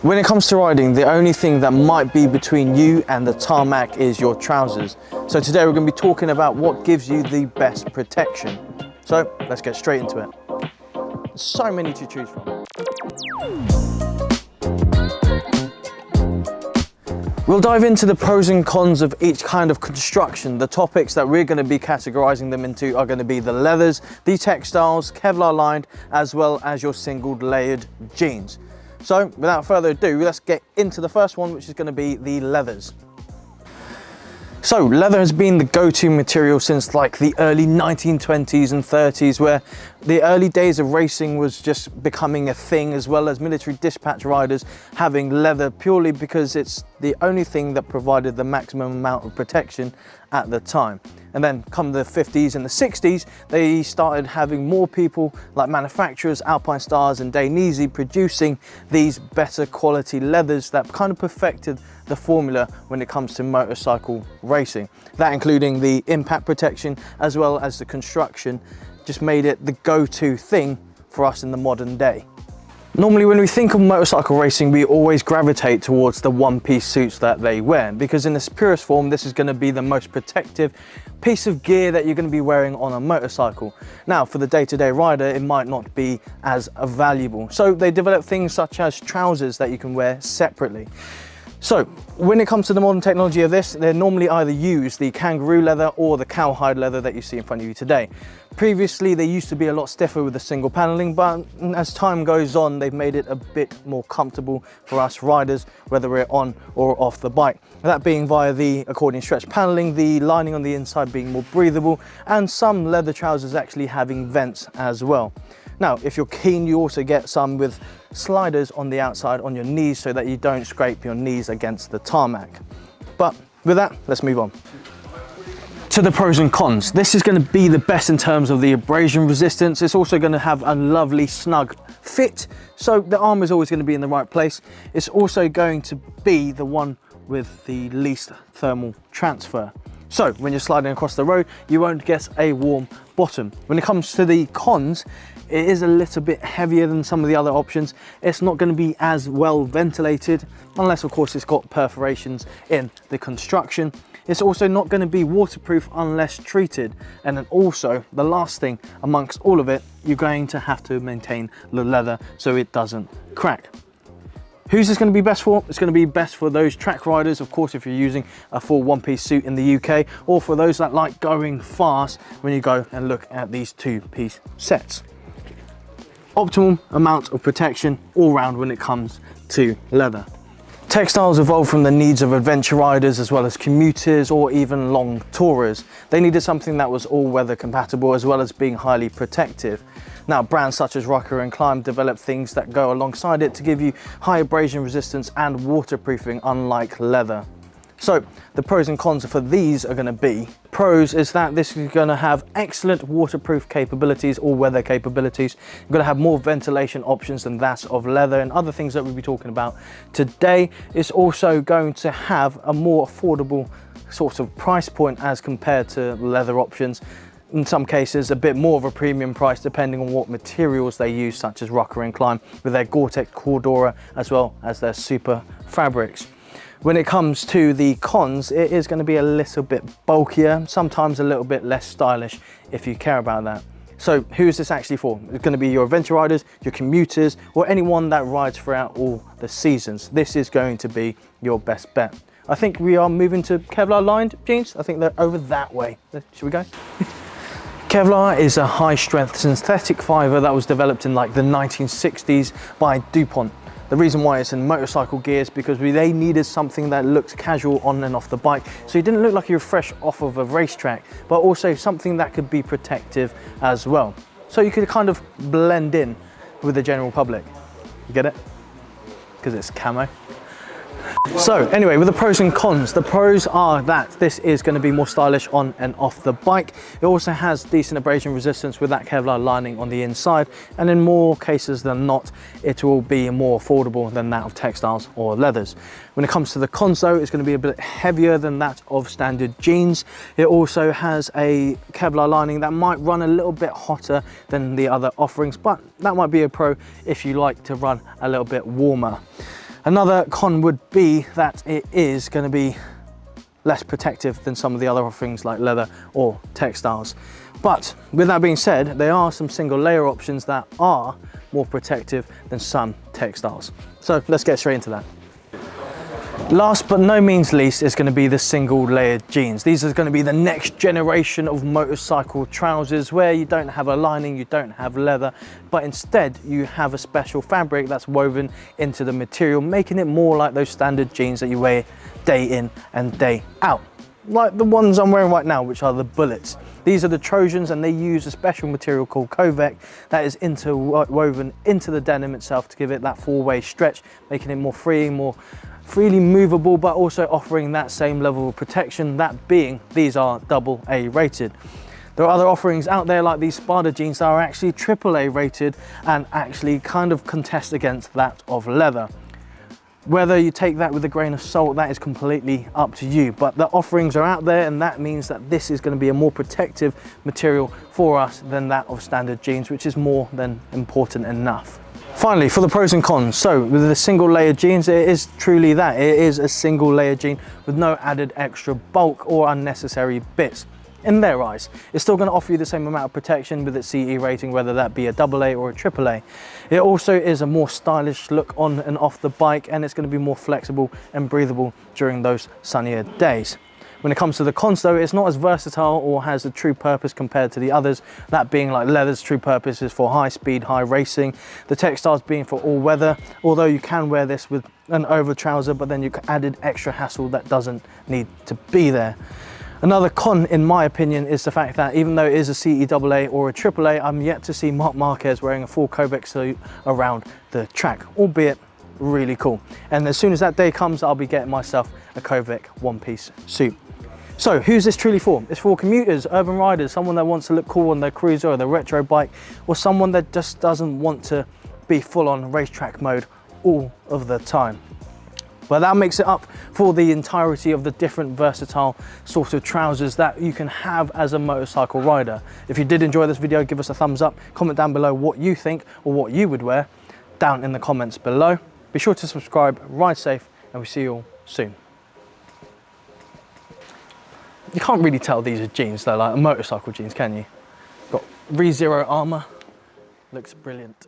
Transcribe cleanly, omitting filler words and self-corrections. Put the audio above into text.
When it comes to riding, the only thing that might be between you and the tarmac is your trousers. So today we're going to be talking about what gives you the best protection. So let's get straight into it. There's so many to choose from. We'll dive into the pros and cons of each kind of construction. The topics that we're going to be categorizing them into are going to be the leathers, the textiles, Kevlar-lined, as well as your single layered jeans. So without further ado, let's get into the first one, which is going to be the leathers. So leather has been the go-to material since like the early 1920s and 30s, where the early days of racing was just becoming a thing, as well as military dispatch riders having leather purely because it's the only thing that provided the maximum amount of protection at the time. And then come the 50s and the 60s, they started having more people like manufacturers, Alpine Stars and Dainese producing these better quality leathers that kind of perfected the formula when it comes to motorcycle racing. That including the impact protection as well as the construction just made it the go-to thing for us in the modern day. Normally when we think of motorcycle racing, we always gravitate towards the one-piece suits that they wear, because in its purest form, this is going to be the most protective piece of gear that you're going to be wearing on a motorcycle. Now, for the day-to-day rider, it might not be as valuable. So they develop things such as trousers that you can wear separately. So when it comes to the modern technology of this, they normally either use the kangaroo leather or the cowhide leather that you see in front of you today. Previously, they used to be a lot stiffer with the single paneling, but as time goes on, they've made it a bit more comfortable for us riders, whether we're on or off the bike. That being via the accordion stretch paneling, the lining on the inside being more breathable, and some leather trousers actually having vents as well. Now, if you're keen, you also get some with sliders on the outside on your knees so that you don't scrape your knees against the tarmac. But with that, let's move on to the pros and cons. This is going to be the best in terms of the abrasion resistance. It's also going to have a lovely snug fit, so the arm is always going to be in the right place. It's also going to be the one with the least thermal transfer. So when you're sliding across the road, you won't get a warm bottom. When it comes to the cons, it is a little bit heavier than some of the other options. It's not going to be as well ventilated, unless of course it's got perforations in the construction. It's also not going to be waterproof unless treated. And then also, the last thing amongst all of it, you're going to have to maintain the leather so it doesn't crack. Who's this going to be best for? It's going to be best for those track riders, of course, if you're using a full one-piece suit in the UK, or for those that like going fast when you go and look at these two-piece sets. Optimal amount of protection all round when it comes to leather. Textiles evolved from the needs of adventure riders as well as commuters or even long tourers. They needed something that was all-weather compatible as well as being highly protective. Now, brands such as Rocker and Climb develop things that go alongside it to give you high abrasion resistance and waterproofing, unlike leather. So the pros and cons for these are going to be, pros is that this is going to have excellent waterproof capabilities, all-weather capabilities. You're going to have more ventilation options than that of leather and other things that we'll be talking about today. It's also going to have a more affordable sort of price point as compared to leather options. In some cases, a bit more of a premium price depending on what materials they use, such as Rocker and Climb with their Gore-Tex Cordura as well as their super fabrics. When it comes to the cons, it is going to be a little bit bulkier, sometimes a little bit less stylish if you care about that. So who is this actually for? It's going to be your adventure riders, your commuters, or anyone that rides throughout all the seasons. This is going to be your best bet. I think we are moving to Kevlar-lined jeans. I think they're over that way. Should we go? Kevlar is a high-strength synthetic fiber that was developed in like the 1960s by DuPont. The reason why it's in motorcycle gear is because they needed something that looked casual on and off the bike, so you didn't look like you were fresh off of a racetrack, but also something that could be protective as well. So you could kind of blend in with the general public. You get it? Because it's camo. So anyway, with the pros and cons, the pros are that this is going to be more stylish on and off the bike. It also has decent abrasion resistance with that Kevlar lining on the inside, and in more cases than not, it will be more affordable than that of textiles or leathers. When it comes to the cons though, it's going to be a bit heavier than that of standard jeans. It also has a Kevlar lining that might run a little bit hotter than the other offerings, but that might be a pro if you like to run a little bit warmer. Another con would be that it is going to be less protective than some of the other offerings like leather or textiles. But with that being said, there are some single layer options that are more protective than some textiles. So let's get straight into that. Last but no means least is going to be the single layered jeans. These are going to be the next generation of motorcycle trousers, where you don't have a lining, you don't have leather, but instead you have a special fabric that's woven into the material, making it more like those standard jeans that you wear day in and day out. Like the ones I'm wearing right now, which are the Bullets. These are the Trojans, and they use a special material called Covec that is interwoven into the denim itself to give it that four-way stretch, making it more freeing, more freely movable, but also offering that same level of protection, that being these are AA rated. There are other offerings out there like these Spada jeans that are actually AAA rated and actually kind of contest against that of leather. Whether you take that with a grain of salt, that is completely up to you, but the offerings are out there, and that means that this is going to be a more protective material for us than that of standard jeans, which is more than important enough. Finally, for the pros and cons. So with the single layer jeans, it is truly that. It is a single layer jean with no added extra bulk or unnecessary bits. In their eyes, it's still going to offer you the same amount of protection with its CE rating, whether that be a AA or a AAA. It also is a more stylish look on and off the bike, and it's going to be more flexible and breathable during those sunnier days. When it comes to the cons though, it's not as versatile or has a true purpose compared to the others, that being like leather's true purpose is for high speed, high racing, the textiles being for all weather, although you can wear this with an over trouser, but then you added extra hassle that doesn't need to be there. Another con, in my opinion, is the fact that even though it is a CE AA or a AAA, I'm yet to see Marc Marquez wearing a full Covec suit around the track, albeit really cool. And as soon as that day comes, I'll be getting myself a Covec one-piece suit. So who's this truly for? It's for commuters, urban riders, someone that wants to look cool on their cruiser or their retro bike, or someone that just doesn't want to be full on racetrack mode all of the time. But that makes it up for the entirety of the different versatile sort of trousers that you can have as a motorcycle rider. If you did enjoy this video, give us a thumbs up, comment down below what you think or what you would wear down in the comments below. Be sure to subscribe, ride safe, and we'll see you all soon. You can't really tell these are jeans though, like motorcycle jeans, can you? Got ReZero armor, looks brilliant.